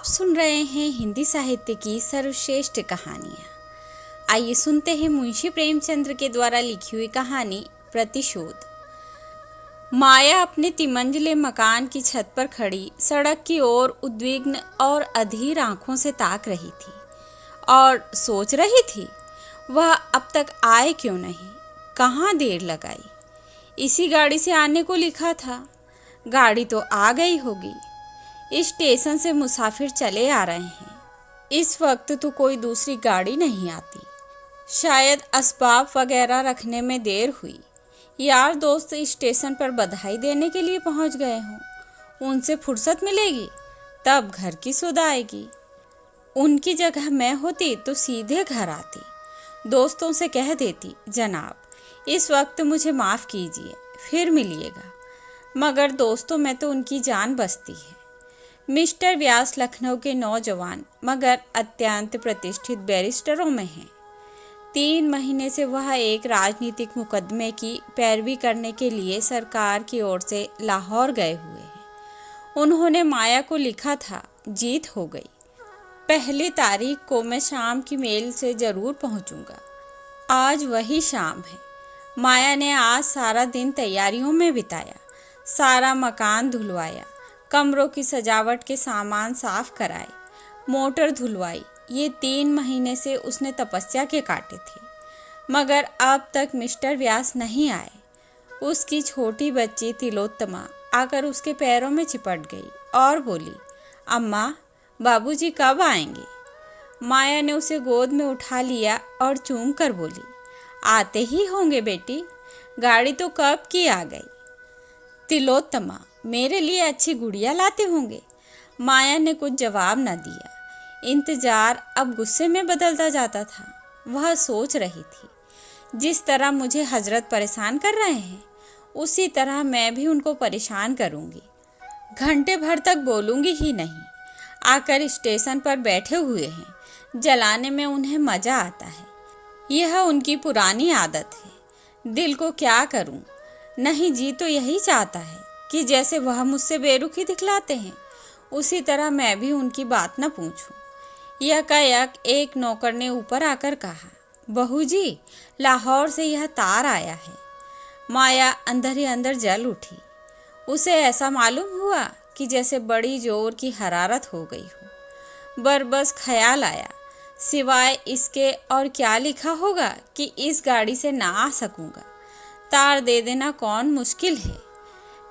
आप सुन रहे हैं हिंदी साहित्य की सर्वश्रेष्ठ कहानियाँ। आइए सुनते हैं मुंशी प्रेमचंद्र के द्वारा लिखी हुई कहानी प्रतिशोध। माया अपने तिमंजले मकान की छत पर खड़ी सड़क की ओर उद्विग्न और अधीर आंखों से ताक रही थी और सोच रही थी वह अब तक आए क्यों नहीं, कहाँ देर लगाई। इसी गाड़ी से आने को लिखा था, गाड़ी तो आ गई होगी। इस स्टेशन से मुसाफिर चले आ रहे हैं, इस वक्त तो कोई दूसरी गाड़ी नहीं आती। शायद असबाब वगैरह रखने में देर हुई। यार दोस्त स्टेशन पर बधाई देने के लिए पहुंच गए हों, उनसे फुर्सत मिलेगी तब घर की सुध आएगी। उनकी जगह मैं होती तो सीधे घर आती, दोस्तों से कह देती, जनाब इस वक्त मुझे माफ़ कीजिए, फिर मिलिएगा। मगर दोस्तों में तो उनकी जान बसती है। मिस्टर व्यास लखनऊ के नौजवान मगर अत्यंत प्रतिष्ठित बैरिस्टरों में हैं। 3 महीने से वह एक राजनीतिक मुकदमे की पैरवी करने के लिए सरकार की ओर से लाहौर गए हुए हैं। उन्होंने माया को लिखा था, जीत हो गई। 1 तारीख को मैं शाम की मेल से ज़रूर पहुंचूंगा। आज वही शाम है। माया ने आज सारा दिन तैयारियों में बिताया। सारा मकान धुलवाया, कमरों की सजावट के सामान साफ कराए, मोटर धुलवाई। ये 3 महीने से उसने तपस्या के काटे थे, मगर अब तक मिस्टर व्यास नहीं आए। उसकी छोटी बच्ची तिलोत्तमा आकर उसके पैरों में चिपट गई और बोली, अम्मा बाबूजी कब आएंगे। माया ने उसे गोद में उठा लिया और चूम कर बोली, आते ही होंगे बेटी, गाड़ी तो कब की आ गई। तिलोत्तमा, मेरे लिए अच्छी गुड़िया लाते होंगे। माया ने कुछ जवाब न दिया। इंतजार अब गुस्से में बदलता जाता था। वह सोच रही थी, जिस तरह मुझे हजरत परेशान कर रहे हैं उसी तरह मैं भी उनको परेशान करूंगी। घंटे भर तक बोलूंगी ही नहीं। आकर स्टेशन पर बैठे हुए हैं, जलाने में उन्हें मजा आता है। यह उनकी पुरानी आदत है। दिल को क्या करूं, नहीं जी तो यही चाहता है कि जैसे वह मुझसे बेरुखी दिखलाते हैं उसी तरह मैं भी उनकी बात न पूछूं। यकायक एक नौकर ने ऊपर आकर कहा, बहू जी लाहौर से यह तार आया है। माया अंदर ही अंदर जल उठी। उसे ऐसा मालूम हुआ कि जैसे बड़ी जोर की हरारत हो गई हो। बरबस ख्याल आया, सिवाय इसके और क्या लिखा होगा कि इस गाड़ी से ना आ सकूंगा। तार दे देना कौन मुश्किल है।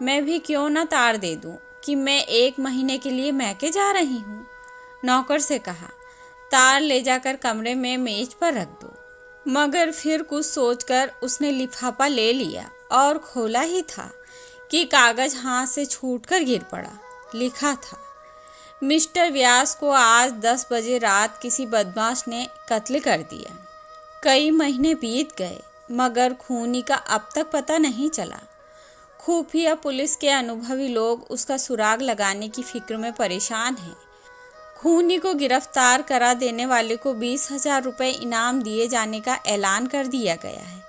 मैं भी क्यों ना तार दे दूं कि मैं 1 महीने के लिए मैके जा रही हूँ। नौकर से कहा, तार ले जाकर कमरे में मेज पर रख दो। मगर फिर कुछ सोचकर उसने लिफाफा ले लिया और खोला ही था कि कागज हाथ से छूटकर गिर पड़ा। लिखा था, मिस्टर व्यास को आज 10 बजे रात किसी बदमाश ने कत्ल कर दिया। कई महीने बीत गए मगर खूनी का अब तक पता नहीं चला। खुफिया पुलिस के अनुभवी लोग उसका सुराग लगाने की फिक्र में परेशान हैं। खूनी को गिरफ्तार करा देने वाले को 20,000 रुपये इनाम दिए जाने का ऐलान कर दिया गया है,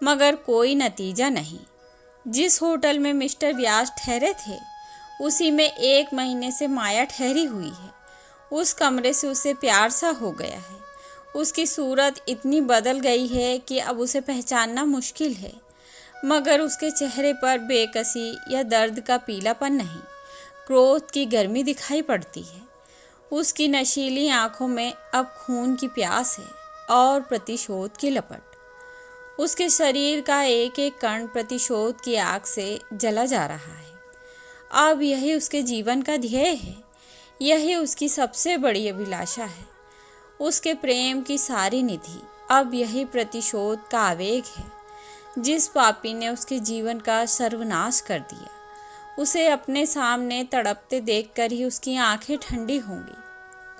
मगर कोई नतीजा नहीं। जिस होटल में मिस्टर व्यास ठहरे थे उसी में 1 महीने से माया ठहरी हुई है। उस कमरे से उसे प्यार सा हो गया है। उसकी सूरत इतनी बदल गई है कि अब उसे पहचानना मुश्किल है, मगर उसके चेहरे पर बेकसी या दर्द का पीलापन नहीं, क्रोध की गर्मी दिखाई पड़ती है। उसकी नशीली आंखों में अब खून की प्यास है और प्रतिशोध की लपट। उसके शरीर का एक एक कण प्रतिशोध की आग से जला जा रहा है। अब यही उसके जीवन का ध्येय है, यही उसकी सबसे बड़ी अभिलाषा है। उसके प्रेम की सारी निधि अब यही प्रतिशोध का आवेग है। जिस पापी ने उसके जीवन का सर्वनाश कर दिया उसे अपने सामने तड़पते देखकर ही उसकी आंखें ठंडी होंगी।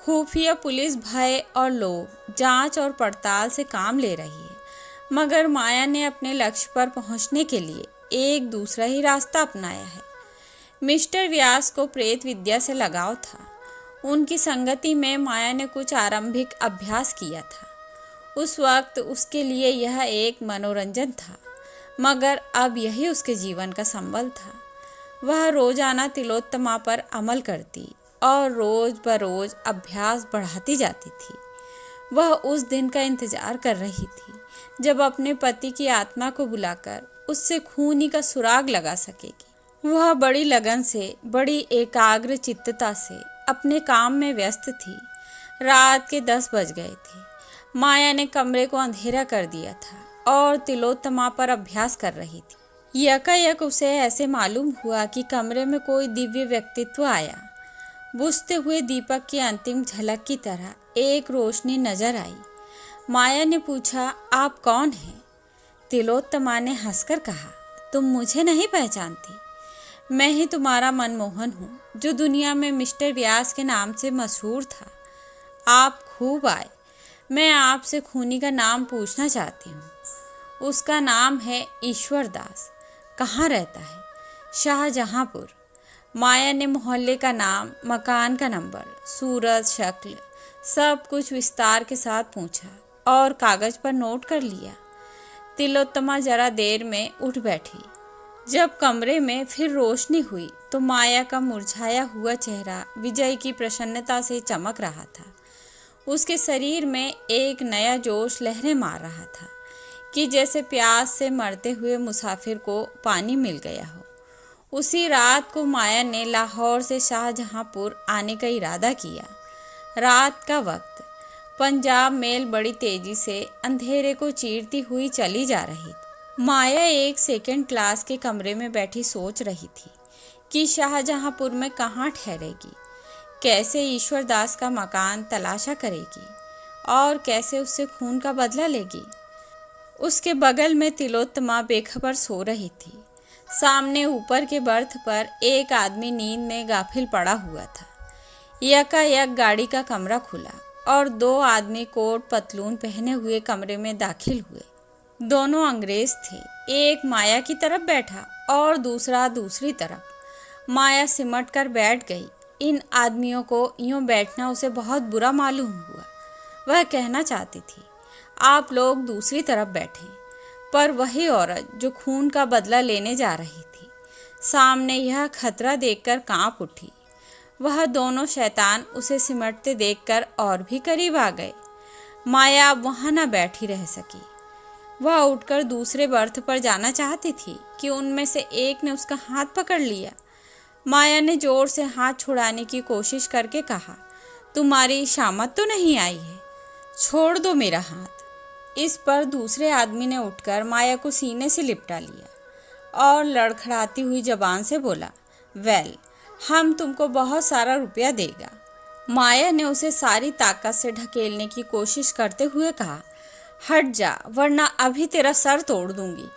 खुफिया पुलिस भय और लोभ, जांच और पड़ताल से काम ले रही है, मगर माया ने अपने लक्ष्य पर पहुंचने के लिए एक दूसरा ही रास्ता अपनाया है। मिस्टर व्यास को प्रेत विद्या से लगाव था। उनकी संगति में माया ने कुछ आरंभिक अभ्यास किया था। उस वक्त उसके लिए यह एक मनोरंजन था, मगर अब यही उसके जीवन का संबल था। वह रोजाना तिलोत्तमा पर अमल करती और रोज बरोज अभ्यास बढ़ाती जाती थी। वह उस दिन का इंतजार कर रही थी जब अपने पति की आत्मा को बुलाकर उससे खूनी का सुराग लगा सकेगी। वह बड़ी लगन से, बड़ी एकाग्र चित्तता से अपने काम में व्यस्त थी। रात के 10 बज गए थे। माया ने कमरे को अंधेरा कर दिया था और तिलोत्तमा पर अभ्यास कर रही थी। यकायक उसे ऐसे मालूम हुआ कि कमरे में कोई दिव्य व्यक्तित्व आया। बुझते हुए दीपक की अंतिम झलक की तरह एक रोशनी नजर आई। माया ने पूछा, आप कौन हैं? तिलोत्तमा ने हंसकर कहा, तुम मुझे नहीं पहचानती? मैं ही तुम्हारा मनमोहन हूँ, जो दुनिया में मिस्टर व्यास के नाम से मशहूर था। आप खूब आए। मैं आपसे खूनी का नाम पूछना चाहती हूँ। उसका नाम है ईश्वर दास। कहाँ रहता है? शाहजहांपुर। माया ने मोहल्ले का नाम, मकान का नंबर, सूरत, शक्ल, सब कुछ विस्तार के साथ पूछा और कागज पर नोट कर लिया। तिलोत्तमा जरा देर में उठ बैठी। जब कमरे में फिर रोशनी हुई तो माया का मुरझाया हुआ चेहरा विजय की प्रसन्नता से चमक रहा था। उसके शरीर में एक नया जोश लहरें मार रहा था कि जैसे प्यास से मरते हुए मुसाफिर को पानी मिल गया हो। उसी रात को माया ने लाहौर से शाहजहांपुर आने का इरादा किया। रात का वक्त। पंजाब मेल बड़ी तेजी से अंधेरे को चीरती हुई चली जा रही थी। माया एक सेकंड क्लास के कमरे में बैठी सोच रही थी कि शाहजहांपुर में कहाँ ठहरेगी, कैसे ईश्वर दास का मकान तलाशा करेगी और कैसे उससे खून का बदला लेगी। उसके बगल में तिलोत्तमा बेखबर सो रही थी। सामने ऊपर के बर्थ पर एक आदमी नींद में गाफिल पड़ा हुआ था। यकायक गाड़ी का कमरा खुला और 2 आदमी कोट पतलून पहने हुए कमरे में दाखिल हुए। दोनों अंग्रेज थे। एक माया की तरफ बैठा और दूसरा दूसरी तरफ। माया सिमट कर बैठ गई। इन आदमियों को यूं बैठना उसे बहुत बुरा मालूम हुआ। वह कहना चाहती थी, आप लोग दूसरी तरफ बैठें। पर वही औरत जो खून का बदला लेने जा रही थी, सामने यह खतरा देखकर कांप उठी। वह दोनों शैतान उसे सिमटते देखकर और भी करीब आ गए। माया अब वहाँ न बैठी रह सकी। वह उठकर दूसरे बर्थ पर जाना चाहती थी कि उनमें से एक ने उसका हाथ पकड़ लिया। माया ने जोर से हाथ छुड़ाने की कोशिश करके कहा, तुम्हारी शामत तो नहीं आई है? छोड़ दो मेरा हाथ। इस पर दूसरे आदमी ने उठकर माया को सीने से लिपटा लिया और लड़खड़ाती हुई जबान से बोला, वेल, हम तुमको बहुत सारा रुपया देगा। माया ने उसे सारी ताकत से ढकेलने की कोशिश करते हुए कहा, हट जा, वरना अभी तेरा सर तोड़ दूंगी।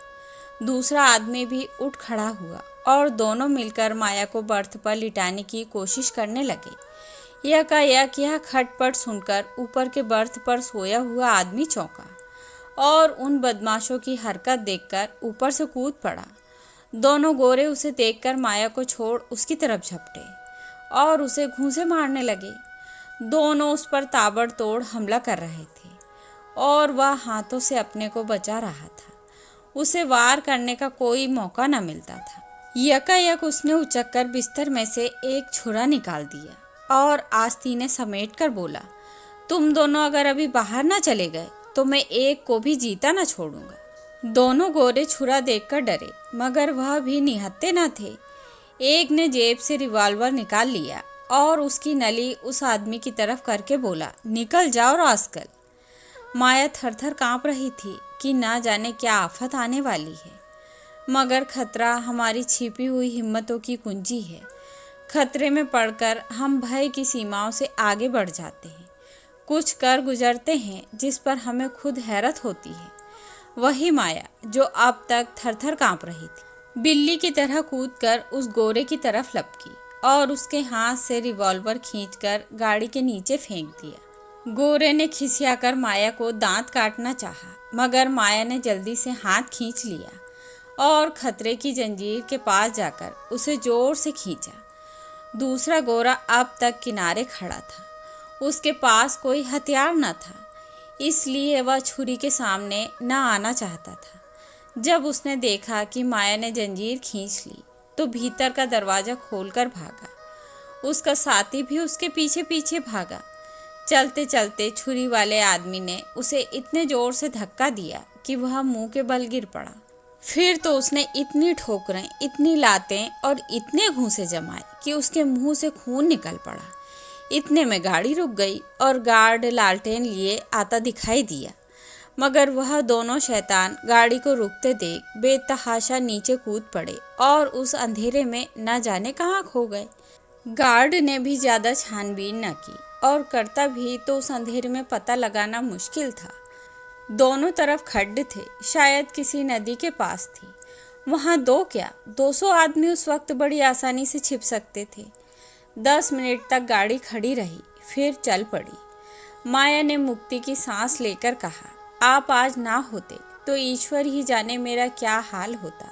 दूसरा आदमी भी उठ खड़ा हुआ और दोनों मिलकर माया को बर्थ पर लिटाने की कोशिश करने लगे। यकायक यह खटपट सुनकर ऊपर के बर्थ पर सोया हुआ आदमी चौंका और उन बदमाशों की हरकत देखकर ऊपर से कूद पड़ा। दोनों गोरे उसे देखकर माया को छोड़ उसकी तरफ झपटे और उसे घूंसे मारने लगे। दोनों उस पर ताबड़तोड़ हमला कर रहे थे और वह हाथों से अपने को बचा रहा था। उसे वार करने का कोई मौका न मिलता था। यकायक उसने उचक्कर बिस्तर में से एक छुरा निकाल दिया और आस्तीने समेट कर बोला, तुम दोनों अगर अभी बाहर ना चले गए तो मैं एक को भी जीता न छोड़ूंगा। दोनों गोरे छुरा देखकर डरे, मगर वह भी निहत्थे न थे। एक ने जेब से रिवॉल्वर निकाल लिया और उसकी नली उस आदमी की तरफ करके बोला, निकल जाओ रास्कल। माया थरथर कांप रही थी कि ना जाने क्या आफत आने वाली है, मगर खतरा हमारी छिपी हुई हिम्मतों की कुंजी है। खतरे में पड़कर हम भय की सीमाओं से आगे बढ़ जाते हैं, कुछ कर गुजरते हैं जिस पर हमें खुद हैरत होती है। वही माया जो अब तक थरथर कांप रही थी, बिल्ली की तरह कूदकर उस गोरे की तरफ लपकी और उसके हाथ से रिवॉल्वर खींचकर गाड़ी के नीचे फेंक दिया। गोरे ने खिसियाकर माया को दांत काटना चाहा, मगर माया ने जल्दी से हाथ खींच लिया और खतरे की जंजीर के पास जाकर उसे जोर से खींचा। दूसरा गोरा अब तक किनारे खड़ा था। उसके पास कोई हथियार न था, इसलिए वह छुरी के सामने न आना चाहता था। जब उसने देखा कि माया ने जंजीर खींच ली तो भीतर का दरवाज़ा खोलकर भागा। उसका साथी भी उसके पीछे पीछे भागा। चलते चलते छुरी वाले आदमी ने उसे इतने जोर से धक्का दिया कि वह मुंह के बल गिर पड़ा। फिर तो उसने इतनी ठोकरें, इतनी लातें और इतने घूंसे जमाए कि उसके मुंह से खून निकल पड़ा। इतने में गाड़ी रुक गई और गार्ड लालटेन लिए आता दिखाई दिया, मगर वह दोनों शैतान गाड़ी को रुकते देख बेतहाशा नीचे कूद पड़े और उस अंधेरे में न जाने कहाँ खो गए। गार्ड ने भी ज़्यादा छानबीन न की और करता भी तो उस अंधेरे में पता लगाना मुश्किल था। दोनों तरफ खड्ड थे, शायद किसी नदी के पास थी। वहाँ 200 आदमी उस वक्त बड़ी आसानी से छिप सकते थे। 10 मिनट तक गाड़ी खड़ी रही, फिर चल पड़ी। माया ने मुक्ति की सांस लेकर कहा, आप आज ना होते तो ईश्वर ही जाने मेरा क्या हाल होता।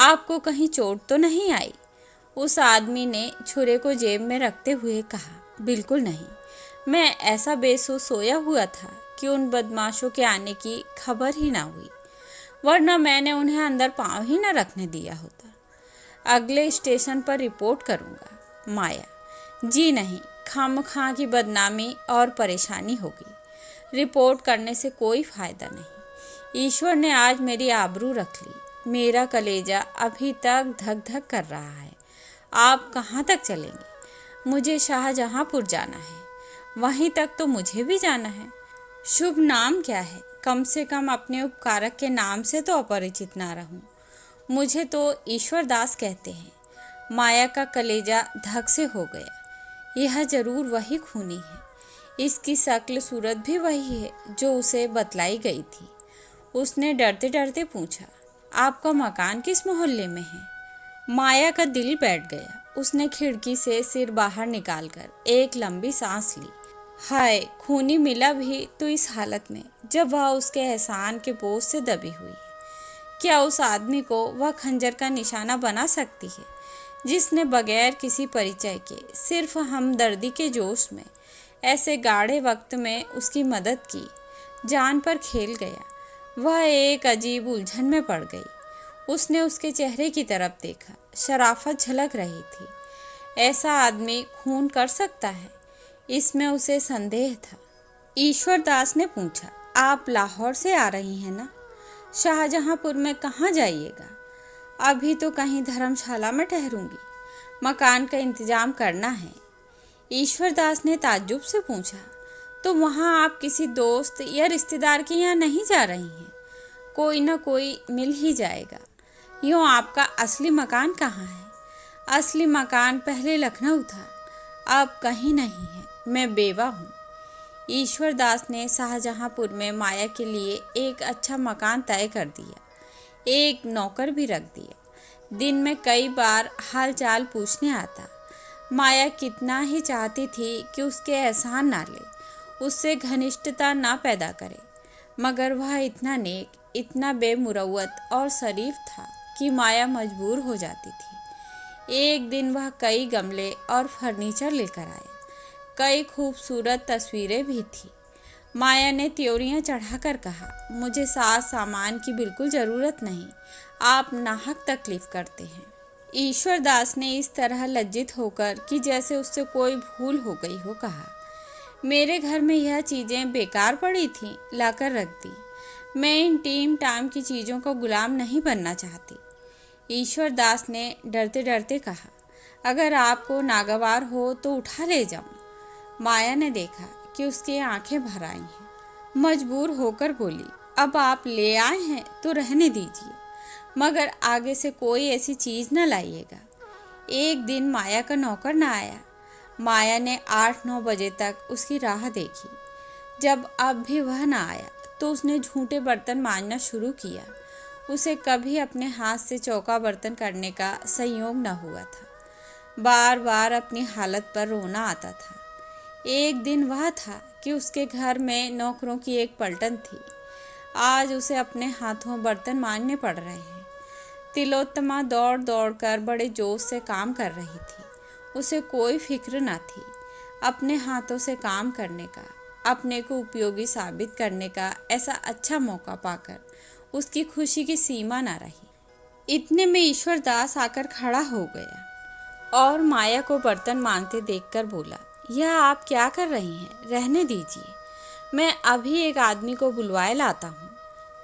आपको कहीं चोट तो नहीं आई? उस आदमी ने छुरे को जेब में रखते हुए कहा, बिल्कुल नहीं। मैं ऐसा बेसुध सोया हुआ था कि उन बदमाशों के आने की खबर ही ना हुई, वरना मैंने उन्हें अंदर पांव ही ना रखने दिया होता। अगले स्टेशन पर रिपोर्ट करूंगा। माया, जी नहीं, खामखा की बदनामी और परेशानी होगी। रिपोर्ट करने से कोई फायदा नहीं। ईश्वर ने आज मेरी आबरू रख ली। मेरा कलेजा अभी तक धक धक कर रहा है। आप कहाँ तक चलेंगे? मुझे शाहजहांपुर जाना है। वहीं तक तो मुझे भी जाना है। शुभ नाम क्या है? कम से कम अपने उपकारक के नाम से तो अपरिचित ना रहूं। मुझे तो ईश्वर दास कहते हैं। माया का कलेजा धक से हो गया। यह जरूर वही खूनी है। इसकी शक्ल सूरत भी वही है जो उसे बतलाई गई थी। उसने डरते डरते पूछा, आपका मकान किस मोहल्ले में है? माया का दिल बैठ गया। उसने खिड़की से सिर बाहर निकालकर एक लंबी सांस ली। हाय, खूनी मिला भी तो इस हालत में, जब वह उसके एहसान के बोझ से दबी हुई है। क्या उस आदमी को वह खंजर का निशाना बना सकती है, जिसने बगैर किसी परिचय के, सिर्फ हमदर्दी के जोश में, ऐसे गाढ़े वक्त में उसकी मदद की? जान पर खेल गया। वह एक अजीब उलझन में पड़ गई। उसने उसके चेहरे की तरफ देखा। शराफत झलक रही थी। ऐसा आदमी खून कर सकता है, इसमें उसे संदेह था। ईश्वर दास ने पूछा, आप लाहौर से आ रही हैं ना? शाहजहांपुर में कहाँ जाइएगा? अभी तो कहीं धर्मशाला में ठहरूंगी। मकान का इंतजाम करना है। ईश्वर दास ने ताज्जुब से पूछा, तो वहाँ आप किसी दोस्त या रिश्तेदार के यहाँ नहीं जा रही हैं? कोई ना कोई मिल ही जाएगा। यूँ आपका असली मकान कहाँ है? असली मकान पहले लखनऊ था, अब कहीं नहीं है। मैं बेवा हूँ। ईश्वर दास ने शाहजहांपुर में माया के लिए एक अच्छा मकान तय कर दिया। एक नौकर भी रख दिया। दिन में कई बार हाल चाल पूछने आता। माया कितना ही चाहती थी कि उसके एहसान ना ले, उससे घनिष्ठता ना पैदा करे, मगर वह इतना नेक, इतना बेमुरव्वत और शरीफ था कि माया मजबूर हो जाती थी। एक दिन वह कई गमले और फर्नीचर लेकर आए। कई खूबसूरत तस्वीरें भी थी। माया ने त्योरियां चढ़ाकर कहा, मुझे साज सामान की बिल्कुल ज़रूरत नहीं, आप नाहक तकलीफ करते हैं। ईश्वर दास ने इस तरह लज्जित होकर कि जैसे उससे कोई भूल हो गई हो कहा, मेरे घर में यह चीज़ें बेकार पड़ी थीं, लाकर रख दी। मैं इन टीम टाइम की चीज़ों का गुलाम नहीं बनना चाहती। ईश्वर दास ने डरते डरते कहा, अगर आपको नागवार हो तो उठा ले जाऊं। माया ने देखा कि उसकी आंखें भर आई हैं। मजबूर होकर बोली, अब आप ले आए हैं तो रहने दीजिए, मगर आगे से कोई ऐसी चीज़ न लाइएगा। एक दिन माया का नौकर न आया। माया ने 8-9 बजे तक उसकी राह देखी। जब अब भी वह न आया तो उसने झूठे बर्तन मांजना शुरू किया। उसे कभी अपने हाथ से चौका बर्तन करने का संयोग न हुआ था। बार बार अपनी हालत पर रोना आता था। एक दिन वह था कि उसके घर में नौकरों की एक पलटन थी। आज उसे अपने हाथों बर्तन मांजने पड़ रहे हैं। तिलोत्तमा दौड़ दौड़ कर बड़े जोश से काम कर रही थी। उसे कोई फिक्र न थी। अपने हाथों से काम करने का, अपने को उपयोगी साबित करने का ऐसा अच्छा मौका पाकर उसकी खुशी की सीमा न रही। इतने में ईश्वर दास आकर खड़ा हो गया। और माया को बर्तन मांजते देखकर बोला, यह आप क्या कर रही हैं? रहने दीजिए, मैं अभी एक आदमी को बुलवाए लाता हूँ।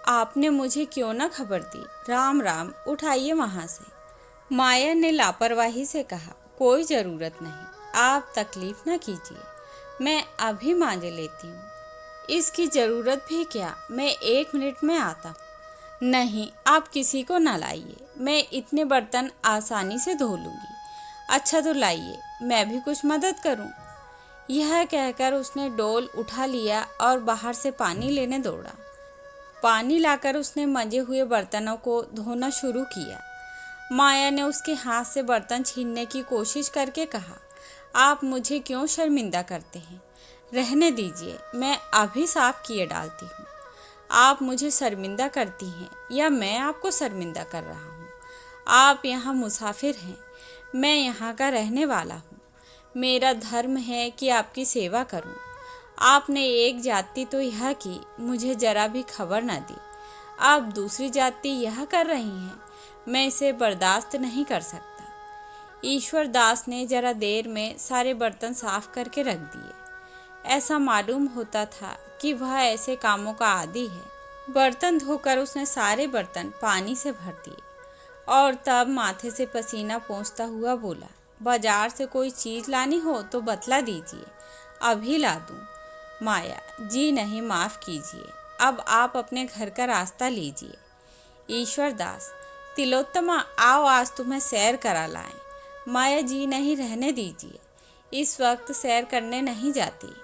आपने मुझे क्यों न खबर दी? राम राम, उठाइए वहाँ से। माया ने लापरवाही से कहा, कोई ज़रूरत नहीं, आप तकलीफ न कीजिए, मैं अभी मांज लेती हूँ। इसकी ज़रूरत भी क्या, मैं 1 मिनट में आता हूँ। नहीं, आप किसी को न लाइए, मैं इतने बर्तन आसानी से धो लूँगी। अच्छा तो लाइए, मैं भी कुछ मदद करूँ। यह कहकर उसने डोल उठा लिया और बाहर से पानी लेने दौड़ा। पानी लाकर उसने मंजे हुए बर्तनों को धोना शुरू किया। माया ने उसके हाथ से बर्तन छीनने की कोशिश करके कहा, आप मुझे क्यों शर्मिंदा करते हैं? रहने दीजिए, मैं अभी साफ किए डालती हूँ। आप मुझे शर्मिंदा करती हैं या मैं आपको शर्मिंदा कर रहा हूँ? आप यहाँ मुसाफिर हैं, मैं यहाँ का रहने वाला हूँ। मेरा धर्म है कि आपकी सेवा करूं। आपने एक जाति तो यह की, मुझे जरा भी खबर न दी। आप दूसरी जाति यह कर रही हैं, मैं इसे बर्दाश्त नहीं कर सकता। ईश्वर दास ने जरा देर में सारे बर्तन साफ करके रख दिए। ऐसा मालूम होता था कि वह ऐसे कामों का आदी है। बर्तन धोकर उसने सारे बर्तन पानी से भर दिए और तब माथे से पसीना पोंछता हुआ बोला, बाजार से कोई चीज़ लानी हो तो बतला दीजिए, अभी ला दूँ। माया, जी नहीं, माफ़ कीजिए, अब आप अपने घर का रास्ता लीजिए। ईश्वर दास, तिलोत्तमा, आओ आज तुम्हें सैर करा लाएं। माया, जी नहीं, रहने दीजिए, इस वक्त सैर करने नहीं जाती।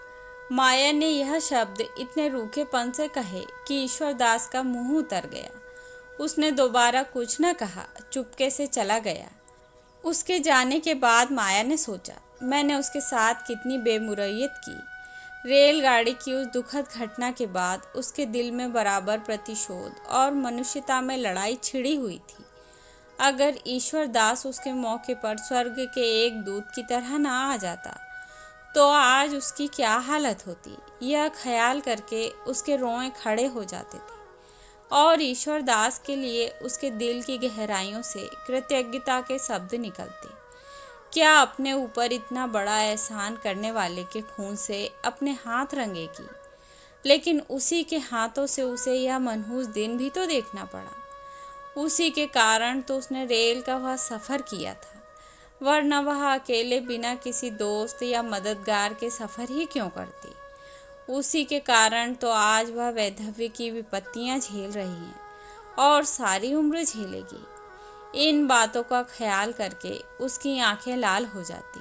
माया ने यह शब्द इतने रूखेपन से कहे कि ईश्वर दास का मुंह उतर गया। उसने दोबारा कुछ न कहा, चुपके से चला गया। उसके जाने के बाद माया ने सोचा, मैंने उसके साथ कितनी बेमुरैयत की। रेलगाड़ी की उस दुखद घटना के बाद उसके दिल में बराबर प्रतिशोध और मनुष्यता में लड़ाई छिड़ी हुई थी। अगर ईश्वर दास उसके मौके पर स्वर्ग के एक दूत की तरह ना आ जाता तो आज उसकी क्या हालत होती, यह ख्याल करके उसके रोए खड़े हो जाते थे और ईश्वर दास के लिए उसके दिल की गहराइयों से कृतज्ञता के शब्द निकलते। क्या अपने ऊपर इतना बड़ा एहसान करने वाले के खून से अपने हाथ रंगेगी? लेकिन उसी के हाथों से उसे यह मनहूस दिन भी तो देखना पड़ा। उसी के कारण तो उसने रेल का वह सफ़र किया था, वरना वह अकेले बिना किसी दोस्त या मददगार के सफ़र ही क्यों करती। उसी के कारण तो आज वह वैधव्य की विपत्तियां झेल रही हैं और सारी उम्र झेलेगी। इन बातों का ख्याल करके उसकी आंखें लाल हो जाती,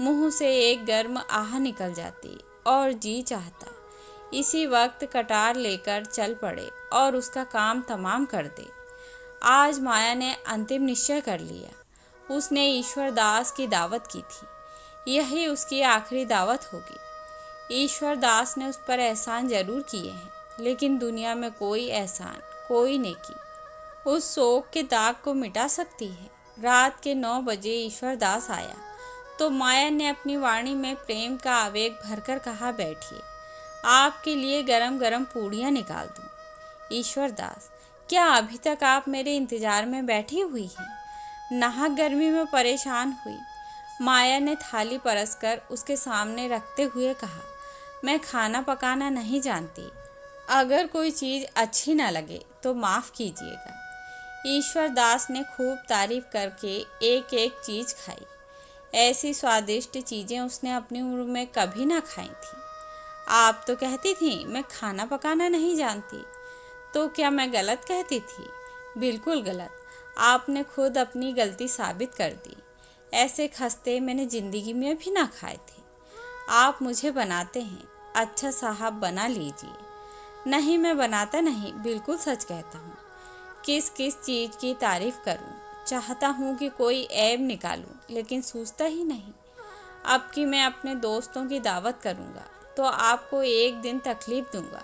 मुंह से एक गर्म आह निकल जाती और जी चाहता इसी वक्त कटार लेकर चल पड़े और उसका काम तमाम कर दे। आज माया ने अंतिम निश्चय कर लिया। उसने ईश्वर दास की दावत की थी, यही उसकी आखिरी दावत होगी। ईश्वर दास ने उस पर एहसान जरूर किए हैं, लेकिन दुनिया में कोई एहसान, कोई नेकी उस शोक के दाग को मिटा सकती है। रात के 9 बजे ईश्वर दास आया तो माया ने अपनी वाणी में प्रेम का आवेग भरकर कहा, बैठिए, आपके लिए गरम गरम पूड़ियाँ निकाल दूँ। ईश्वर दास, क्या अभी तक आप मेरे इंतजार में बैठी हुई हैं? नाहक गर्मी में परेशान हुई माया ने थाली परसकर उसके सामने रखते हुए कहा, मैं खाना पकाना नहीं जानती, अगर कोई चीज़ अच्छी ना लगे तो माफ़ कीजिएगा। ईश्वर दास ने खूब तारीफ करके एक एक चीज़ खाई। ऐसी स्वादिष्ट चीज़ें उसने अपनी उम्र में कभी ना खाई थी। आप तो कहती थी मैं खाना पकाना नहीं जानती, तो क्या मैं गलत कहती थी? बिल्कुल गलत। आपने खुद अपनी गलती साबित कर दी। ऐसे खस्ते मैंने ज़िंदगी में भी ना खाए थे। आप मुझे बनाते हैं, अच्छा साहब बना लीजिए। नहीं, मैं बनाता नहीं, बिल्कुल सच कहता हूँ। किस किस चीज़ की तारीफ़ करूँ? चाहता हूँ कि कोई ऐब निकालूँ, लेकिन सूझता ही नहीं। अब कि मैं अपने दोस्तों की दावत करूँगा तो आपको एक दिन तकलीफ़ दूँगा।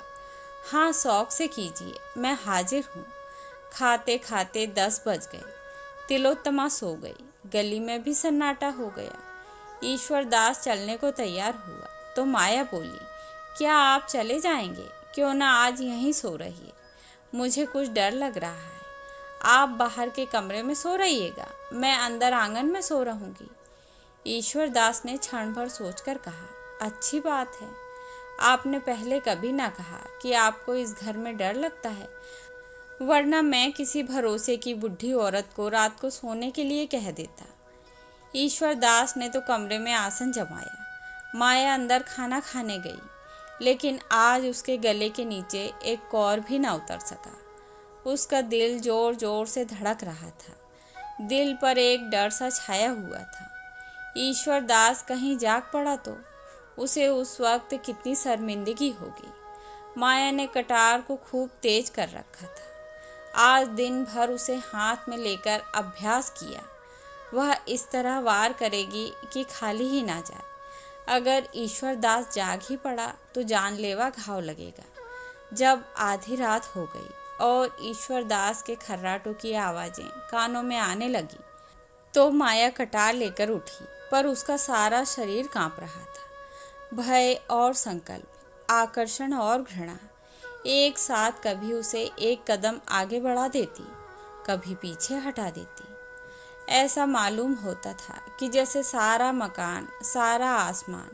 हाँ, शौक़ से कीजिए, मैं हाजिर हूँ। खाते खाते 10 बज गए। तिलोत्तमा सो गई। गली में भी सन्नाटा हो गया। ईश्वर दास चलने को तैयार हुआ तो माया बोली, क्या आप चले जाएंगे? क्यों ना आज यहीं सो रहिए, मुझे कुछ डर लग रहा है। आप बाहर के कमरे में सो रहिएगा, मैं अंदर आंगन में सो रहूंगी। ईश्वर दास ने क्षण भर सोचकर कहा, अच्छी बात है। आपने पहले कभी ना कहा कि आपको इस घर में डर लगता है, वरना मैं किसी भरोसे की बुढ़ी औरत को रात को सोने के लिए कह देता। ईश्वर दास ने तो कमरे में आसन जमाया। माया अंदर खाना खाने गई, लेकिन आज उसके गले के नीचे एक कौर भी ना उतर सका। उसका दिल जोर जोर से धड़क रहा था। दिल पर एक डर सा छाया हुआ था। ईश्वर दास कहीं जाग पड़ा तो उसे उस वक्त कितनी शर्मिंदगी होगी। माया ने कटार को खूब तेज कर रखा था। आज दिन भर उसे हाथ में लेकर अभ्यास किया। वह इस तरह वार करेगी कि खाली ही ना जाए। अगर ईश्वर दास जाग ही पड़ा तो जानलेवा घाव लगेगा। जब आधी रात हो गई और ईश्वर दास के खर्राटों की आवाज़ें कानों में आने लगी तो माया कटार लेकर उठी, पर उसका सारा शरीर कांप रहा था। भय और संकल्प, आकर्षण और घृणा एक साथ कभी उसे एक कदम आगे बढ़ा देती, कभी पीछे हटा देती। ऐसा मालूम होता था कि जैसे सारा मकान, सारा आसमान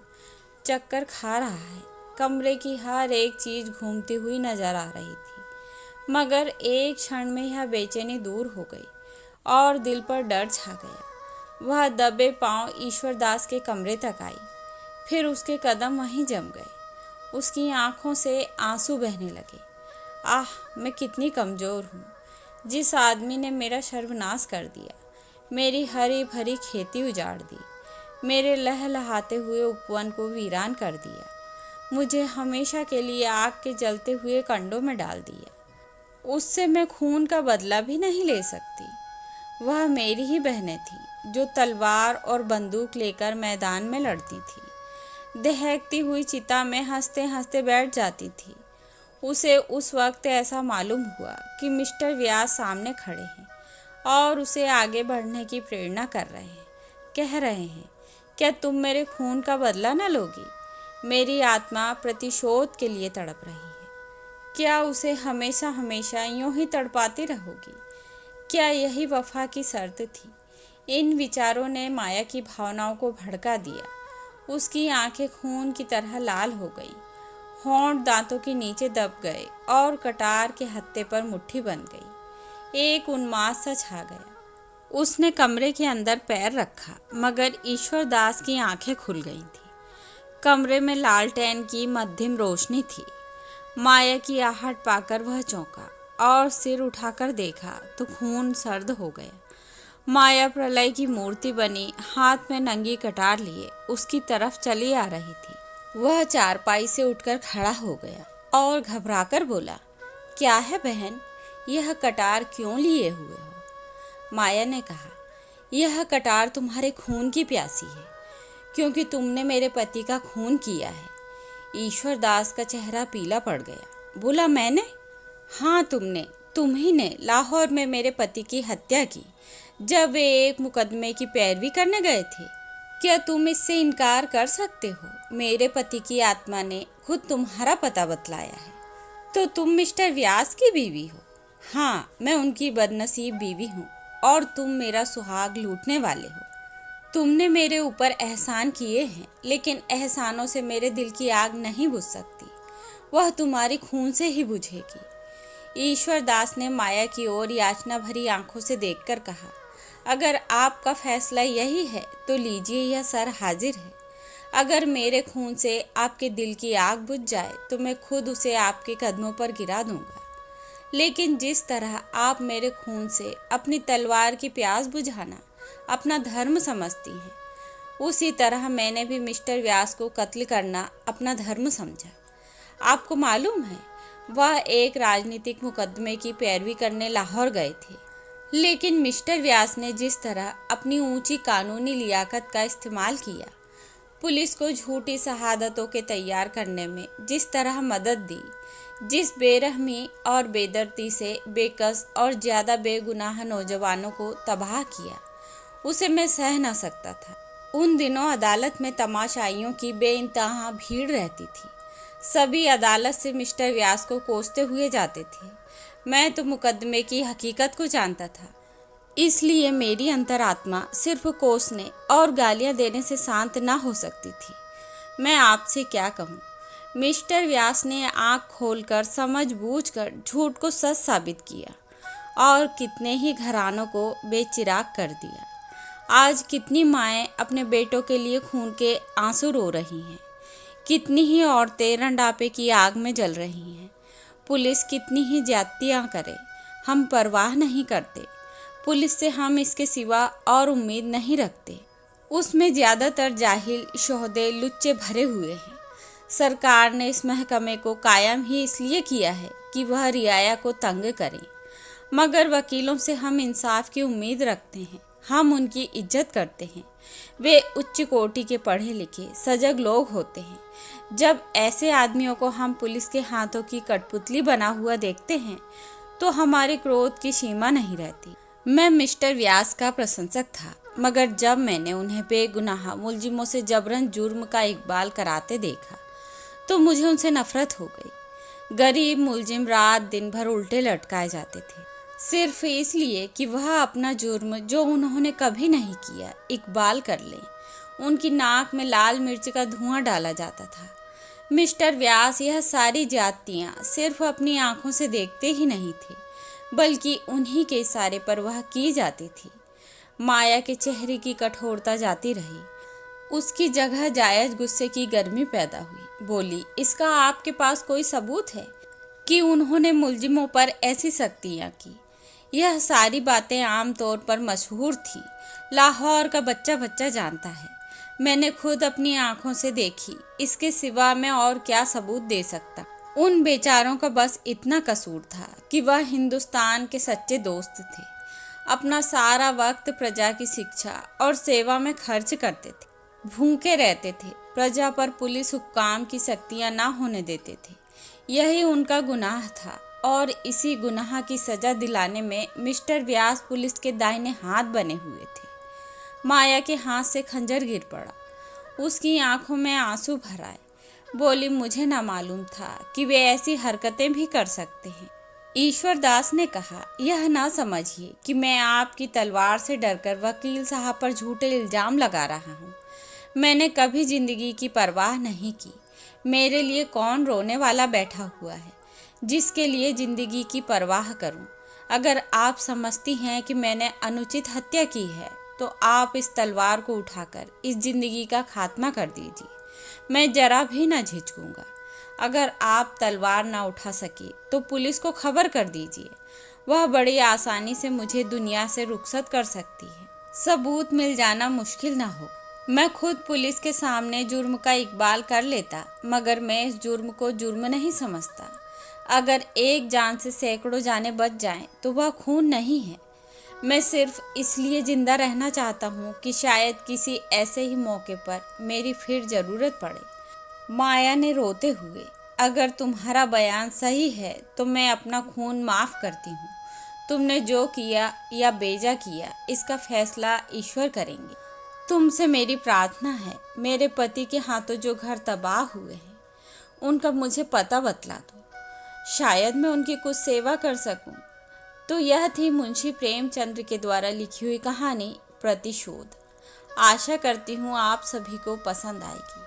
चक्कर खा रहा है। कमरे की हर एक चीज़ घूमती हुई नजर आ रही थी, मगर एक क्षण में यह बेचैनी दूर हो गई और दिल पर डर छा गया। वह दबे पांव ईश्वर दास के कमरे तक आई, फिर उसके कदम वहीं जम गए। उसकी आंखों से आंसू बहने लगे। आह, मैं कितनी कमज़ोर हूँ। जिस आदमी ने मेरा सर्वनाश कर दिया, मेरी हरी भरी खेती उजाड़ दी, मेरे लहलहाते हुए उपवन को वीरान कर दिया, मुझे हमेशा के लिए आग के जलते हुए कंडों में डाल दिया। उससे मैं खून का बदला भी नहीं ले सकती। वह मेरी ही बहनें थीं जो तलवार और बंदूक लेकर मैदान में लड़ती थी, दहकती हुई चिता में हंसते हंसते बैठ जाती थी। उसे उस वक्त ऐसा मालूम हुआ कि मिस्टर व्यास सामने खड़े हैं और उसे आगे बढ़ने की प्रेरणा कर रहे हैं। कह रहे हैं, क्या तुम मेरे खून का बदला न लोगी? मेरी आत्मा प्रतिशोध के लिए तड़प रही है। क्या उसे हमेशा हमेशा यूं ही तड़पाती रहोगी? क्या यही वफा की शर्त थी? इन विचारों ने माया की भावनाओं को भड़का दिया। उसकी आंखें खून की तरह लाल हो गई, होंठ दांतों के नीचे दब गए और कटार के हत्थे पर मुट्ठी बन गई। एक उन्माद सा छा गया। उसने कमरे के अंदर पैर रखा, मगर ईश्वर दास की आंखें खुल गई थी। कमरे में लालटेन की मध्यम रोशनी थी। माया की आहट पाकर वह चौंका और सिर उठाकर देखा तो खून सर्द हो गया। माया प्रलय की मूर्ति बनी, हाथ में नंगी कटार लिए उसकी तरफ चली आ रही थी। वह चारपाई से उठकर खड़ा हो गया और घबराकर बोला, क्या है बहन, यह कटार क्यों लिए हुए हो? माया ने कहा, यह कटार तुम्हारे खून की प्यासी है, क्योंकि तुमने मेरे पति का खून किया है। ईश्वर दास का चेहरा पीला पड़ गया। बोला, मैंने? हाँ, तुम ही ने लाहौर में मेरे पति की हत्या की, जब वे एक मुकदमे की पैरवी करने गए थे। क्या तुम इससे इनकार कर सकते हो? मेरे पति की आत्मा ने खुद तुम्हारा पता बतलाया है। तो तुम मिस्टर व्यास की बीवी हो? हाँ, मैं उनकी बदनसीब बीवी हूँ और तुम मेरा सुहाग लूटने वाले हो। तुमने मेरे ऊपर एहसान किए हैं, लेकिन एहसानों से मेरे दिल की आग नहीं बुझ सकती। वह तुम्हारी खून से ही बुझेगी। ईश्वर दास ने माया की ओर याचना भरी आंखों से देखकर कहा, अगर आपका फैसला यही है तो लीजिए, यह सर हाजिर है। अगर मेरे खून से आपके दिल की आग बुझ जाए तो मैं खुद उसे आपके कदमों पर गिरा दूंगा। लेकिन जिस तरह आप मेरे खून से अपनी तलवार की प्यास बुझाना अपना धर्म समझती हैं, उसी तरह मैंने भी मिस्टर व्यास को कत्ल करना अपना धर्म समझा। आपको मालूम है, वह एक राजनीतिक मुकदमे की पैरवी करने लाहौर गए थे, लेकिन मिस्टर व्यास ने जिस तरह अपनी ऊंची कानूनी लियाकत का इस्तेमाल किया, पुलिस को झूठी शहादतों के तैयार करने में जिस तरह मदद दी, जिस बेरहमी और बेदर्दी से बेकस और ज़्यादा बेगुनाह नौजवानों को तबाह किया, उसे मैं सह न सकता था। उन दिनों अदालत में तमाशाइयों की बेइंतहा भीड़ रहती थी। सभी अदालत से मिस्टर व्यास को कोसते हुए जाते थे, मैं तो मुकदमे की हकीकत को जानता था, इसलिए मेरी अंतरात्मा सिर्फ कोसने और गालियां देने से शांत ना हो सकती थी। मैं आपसे क्या कहूँ। मिस्टर व्यास ने आंख खोलकर समझबूझकर झूठ को सच साबित किया और कितने ही घरानों को बेचिराग कर दिया। आज कितनी माएँ अपने बेटों के लिए खून के आंसू रो रही हैं, कितनी ही औरतें रंडापे की आग में जल रही हैं। पुलिस कितनी ही ज्यादतियाँ करे, हम परवाह नहीं करते। पुलिस से हम इसके सिवा और उम्मीद नहीं रखते। उसमें ज़्यादातर जाहिल, शोहदे, लुच्चे भरे हुए हैं। सरकार ने इस महकमे को कायम ही इसलिए किया है कि वह रियाया को तंग करे, मगर वकीलों से हम इंसाफ की उम्मीद रखते हैं। हम उनकी इज्जत करते हैं। वे उच्च कोटि के पढ़े लिखे सजग लोग होते हैं। जब ऐसे आदमियों को हम पुलिस के हाथों की कठपुतली बना हुआ देखते हैं तो हमारे क्रोध की सीमा नहीं रहती। मैं मिस्टर व्यास का प्रशंसक था, मगर जब मैंने उन्हें बेगुनाह मुलजिमों से जबरन जुर्म का इकबाल कराते देखा तो मुझे उनसे नफरत हो गई। गरीब मुलजिम रात दिन भर उल्टे लटकाए जाते थे, सिर्फ इसलिए कि वह अपना जुर्म, जो उन्होंने कभी नहीं किया, इकबाल कर लें। उनकी नाक में लाल मिर्च का धुआं डाला जाता था। मिस्टर व्यास यह सारी जातियाँ सिर्फ अपनी आंखों से देखते ही नहीं थे, बल्कि उन्हीं के इशारे पर वह की जाती थी। माया के चेहरे की कठोरता जाती रही। उसकी जगह जायज गुस्से की गर्मी पैदा हुई। बोली, इसका आपके पास कोई सबूत है कि उन्होंने मुलजिमों पर ऐसी सख्तियाँ की? यह सारी बातें आम तौर पर मशहूर थी। लाहौर का बच्चा बच्चा जानता है। मैंने खुद अपनी आंखों से देखी। इसके सिवा मैं और क्या सबूत दे सकता? उन बेचारों का बस इतना कसूर था कि वह हिंदुस्तान के सच्चे दोस्त थे। अपना सारा वक्त प्रजा की शिक्षा और सेवा में खर्च करते थे। भूखे रहते थे। प्रजा पर पुलिस हुक्काम की सख्तियां ना होने देते थे। यही उनका गुनाह था और इसी गुनाह की सजा दिलाने में मिस्टर व्यास पुलिस के दाहिने हाथ बने हुए थे। माया के हाथ से खंजर गिर पड़ा। उसकी आंखों में आंसू भर आए। बोली, मुझे ना मालूम था कि वे ऐसी हरकतें भी कर सकते हैं। ईश्वर दास ने कहा, यह ना समझिए कि मैं आपकी तलवार से डरकर वकील साहब पर झूठे इल्जाम लगा रहा हूँ। मैंने कभी जिंदगी की परवाह नहीं की। मेरे लिए कौन रोने वाला बैठा हुआ है जिसके लिए जिंदगी की परवाह करूं? अगर आप समझती हैं कि मैंने अनुचित हत्या की है तो आप इस तलवार को उठाकर इस जिंदगी का खात्मा कर दीजिए। मैं जरा भी ना झिझकूंगा। अगर आप तलवार ना उठा सके तो पुलिस को खबर कर दीजिए। वह बड़ी आसानी से मुझे दुनिया से रुखसत कर सकती है। सबूत मिल जाना मुश्किल ना हो। मैं खुद पुलिस के सामने जुर्म का इकबाल कर लेता, मगर मैं इस जुर्म को जुर्म नहीं समझता। अगर एक जान से सैकड़ों जानें बच जाएं तो वह खून नहीं है। मैं सिर्फ इसलिए जिंदा रहना चाहता हूँ कि शायद किसी ऐसे ही मौके पर मेरी फिर ज़रूरत पड़े। माया ने रोते हुए, अगर तुम्हारा बयान सही है तो मैं अपना खून माफ़ करती हूँ। तुमने जो किया या बेजा किया, इसका फैसला ईश्वर करेंगे। तुमसे मेरी प्रार्थना है, मेरे पति के हाथों जो घर तबाह हुए हैं उनका मुझे पता बतला दो। शायद मैं उनकी कुछ सेवा कर सकूं। तो यह थी मुंशी प्रेमचंद्र के द्वारा लिखी हुई कहानी प्रतिशोध। आशा करती हूँ आप सभी को पसंद आएगी।